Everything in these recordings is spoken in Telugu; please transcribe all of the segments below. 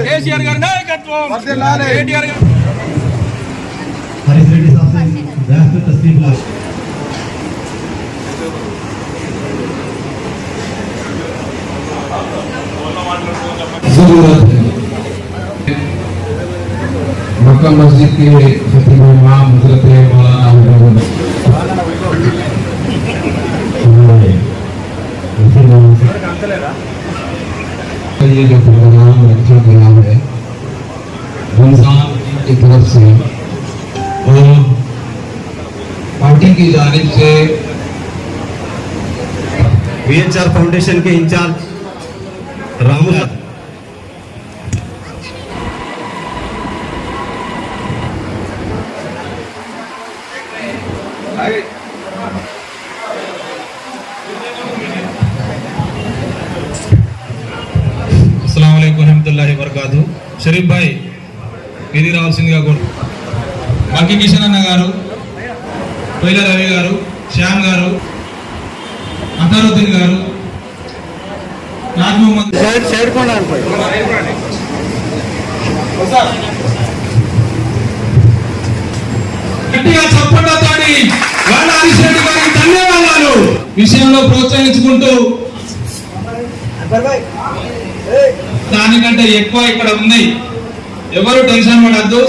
కేసీఆర్ గారి నాయకత్వం मक्का मस्जिद के खतीब इमाम हजरत मौलाना ये जो प्रोग्राम रखा गया है रमजान की तरफ से और पार्टी की जानिब से VHR फाउंडेशन के इंचार्ज रामू వరకాతు షరీఫ్ భాయ్ ఇది రావాల్సిందిగా కోరు బాకీ కిషన్ అన్న గారు పైల రవి గారు శ్యామ్ గారు అతరుద్దీన్ గారు రాజ్ మొహమ్మద్ గట్టిగా చప్పట్లతోటి వాళ్ళ హరీష్ రెడ్డి గారికి ధన్యవాదాలు విషయంలో ప్రోత్సహించుకుంటూ దానికంటే ఎక్కువ ఇక్కడ ఉంది ఎవరు టెన్షన్ పడద్దు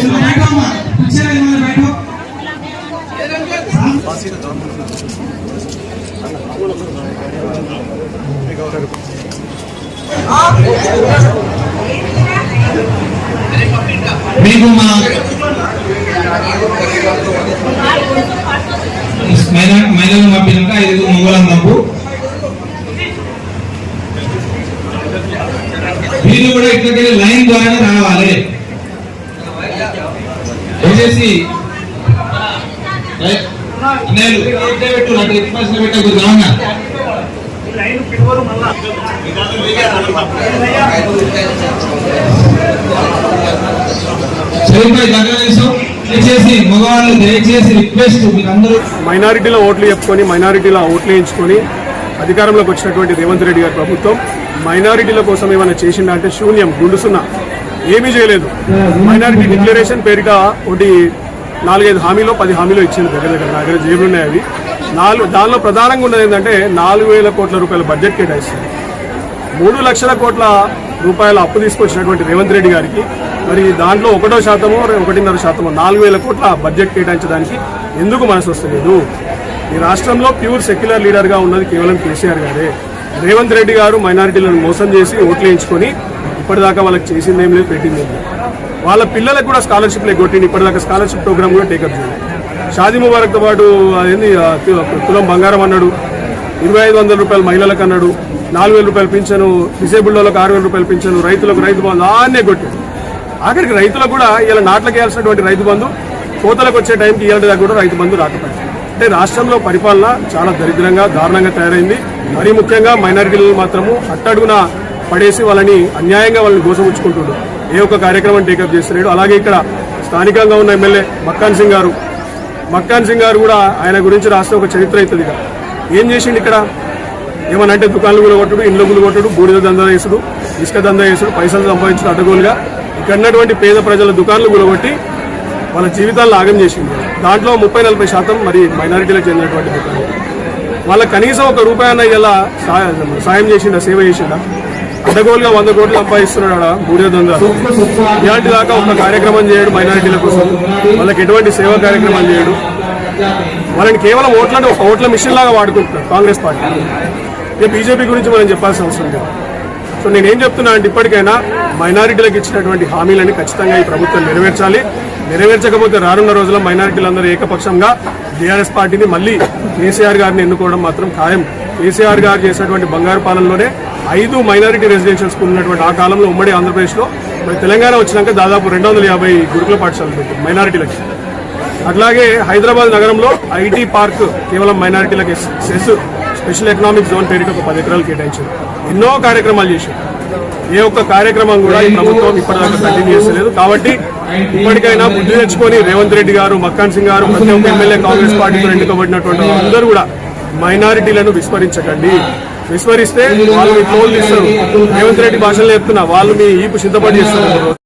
మీకు మా మహిళలు పంపినాక 5 మొగలం పంపు మీరు కూడా ఇక్కడికి లైన్ ద్వారా రావాలి దయచేసి దయచేసి మగవాళ్ళు దయచేసి రిక్వెస్ట్ మీరందరూ మైనారిటీల ఓట్లు చెప్పుకొని మైనారిటీల ఓట్లు వేయించుకొని అధికారంలోకి వచ్చినటువంటి రేవంత్ రెడ్డి గారి ప్రభుత్వం మైనారిటీల కోసం ఏమైనా చేసిందా అంటే శూన్యం, గుండుసున్నా, ఏమీ చేయలేదు. మైనారిటీ డిక్లరేషన్ పేరిట ఒకటి 4-5 హామీలో 10 హామీలో ఇచ్చింది దగ్గర నా దగ్గర జేబులు ఉన్నాయి అవి. దానిలో ప్రధానంగా ఉన్నది ఏంటంటే 4,000 కోట్ల రూపాయల బడ్జెట్ కేటాయిస్తుంది. 3 లక్షల కోట్ల రూపాయల అప్పు తీసుకొచ్చినటువంటి రేవంత్ రెడ్డి గారికి మరి దాంట్లో 1% 1.5% 4,000 కోట్ల బడ్జెట్ కేటాయించడానికి ఎందుకు మనసు వస్తలేదు? ఈ రాష్ట్రంలో ప్యూర్ సెక్యులర్ లీడర్గా ఉన్నది కేవలం కేసీఆర్ గారే. రేవంత్ రెడ్డి గారు మైనారిటీలను మోసం చేసి ఓట్లు వేయించుకొని ఇప్పటిదాకా వాళ్ళకి చేసింది ఏం లేదు, పెట్టింది ఏం లేదు. వాళ్ళ పిల్లలకు కూడా స్కాలర్షిప్లు ఎగ్గొట్టింది. ఇప్పటిదాకా స్కాలర్షిప్ ప్రోగ్రామ్ కూడా టేకప్ చేయాలి. షాదీ ముబారక్తో పాటు అదేంది తులం బంగారం అన్నాడు, 2,500 రూపాయలు మహిళలకు అన్నాడు, 4,000 రూపాయలు పింఛను, డిసేబుల్డ్ వాళ్ళకి 6,000 రూపాయలు పింఛను, రైతులకు రైతు బంధు అన్నీ కొట్టాడు. ఆఖరికి రైతులకు కూడా ఇలా నాట్లకు వేయాల్సినటువంటి రైతు బంధు కోతలకు వచ్చే టైంకి ఇవాళ దాకా కూడా రైతు బంధు రాకపోయింది. అంటే రాష్ట్రంలో పరిపాలన చాలా దరిద్రంగా దారుణంగా తయారైంది. మరీ ముఖ్యంగా మైనారిటీలు మాత్రము అట్టడుగున పడేసి వాళ్ళని అన్యాయంగా వాళ్ళని గోసముచ్చుకుంటున్నారు. ఏ ఒక్క కార్యక్రమం టేకప్ చేస్తున్నాడు. అలాగే ఇక్కడ స్థానికంగా ఉన్న ఎమ్మెల్యే మక్కాన్ సింగ్ గారు కూడా ఆయన గురించి రాష్ట్రం ఒక చరిత్ర అవుతుంది. ఏం చేసిండు ఇక్కడ? ఏమనంటే దుకాణాలు కూడా కొట్టుడు, ఇండ్లు గుళ్ళు కొట్టుడు, బూడిద దందా వేసుడు, ఇసుక దందా వేసుడు, పైసలు సంపాదించడం అడ్డగోలుగా ఇక్కడ ఉన్నటువంటి పేద ప్రజల దుకాణాలు గులగొట్టి వాళ్ళ జీవితాలను ఆగం చేసింది. దాంట్లో 30-40% మరి మైనారిటీలకు చెందినటువంటి దుకాణాలు. వాళ్ళకి కనీసం ₹1 ఇలా సాయం చేసిండా, సేవ చేసిండా? అడ్డగోలుగా 100 కోట్లు సంపాదిస్తున్నాడా బూడిద దందా. ఇలాంటి దాకా ఒక కార్యక్రమం చేయడు మైనారిటీల కోసం. వాళ్ళకి ఎటువంటి సేవా కార్యక్రమాలు చేయడు. వాళ్ళని కేవలం ఓట్లంటే ఒక ఓట్ల మిషన్ లాగా వాడుకుంటున్నారు కాంగ్రెస్ పార్టీ. ఇక బీజేపీ గురించి మనం చెప్పాల్సిన అవసరం లేదు. సో నేనేం చెప్తున్నా అంటే ఇప్పటికైనా మైనారిటీలకు ఇచ్చినటువంటి హామీలని ఖచ్చితంగా ఈ ప్రభుత్వం నెరవేర్చాలి. నెరవేర్చకపోతే రానున్న రోజుల్లో మైనారిటీలందరూ ఏకపక్షంగా టీఆర్ఎస్ పార్టీని మళ్ళీ కేసీఆర్ గారిని ఎన్నుకోవడం మాత్రం ఖాయం. కేసీఆర్ గారు చేసినటువంటి బంగారు పాలనలోనే 5 మైనారిటీ రెసిడెన్షియల్ స్కూల్ ఉన్నటువంటి ఆ కాలంలో ఉమ్మడి ఆంధ్రప్రదేశ్లో మరి తెలంగాణ వచ్చినాక దాదాపు 250 గురుకుల పాఠశాలలు పెట్టారు మైనారిటీలకి. అట్లాగే హైదరాబాద్ నగరంలో ఐటీ పార్క్ కేవలం మైనారిటీలకి సెస్ స్పెషల్ ఎకనామిక్ జోన్ పేరిట ఒక 10 ఎకరాలు కేటాయించారు. ఎన్నో కార్యక్రమాలు చేశారు. ఏ ఒక్క కార్యక్రమం కూడా ఈ ప్రభుత్వం ఇప్పటిదాకా కంటిన్యూ చేస్తలేదు. కాబట్టి ఇప్పటికైనా బుద్ధి తెచ్చుకొని రేవంత్ రెడ్డి గారు, మక్కాన్ సింగ్ గారు, ప్రతి ఒక్క ఎమ్మెల్యే కాంగ్రెస్ పార్టీతో ఎన్నుకోబడినటువంటి అందరూ కూడా మైనారిటీలను విస్మరించకండి. విస్మరిస్తే వాళ్ళు మీ తోలు తీస్తారు. రేవంత్ రెడ్డి భాషలో చెప్తున్నా, వాళ్ళు మీ ఈపు సిద్ధపడి చేస్తారు.